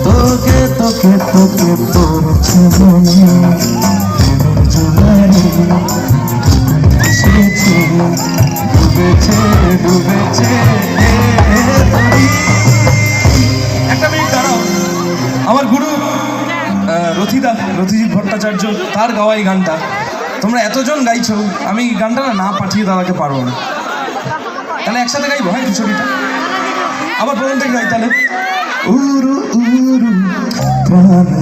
তোকে তোকে তোকে পড়ছে মনে জোয়ারে এসেছে ডুবেছে ডুবেছে। একটা মিনিট দাঁড়াও, আমার গুরু রথিজিৎ ভট্টাচার্য, তার গাওয়া এই গানটা তোমরা এতজন গাইছো, আমি গানটা না পাঠিয়ে দাদাকে পারবো না। তাহলে একসাথে গাইবো, হ্যাঁ কিশোরীটা আবার প্রথম থেকে গাই তাহলে। উরু উরু প্রাণ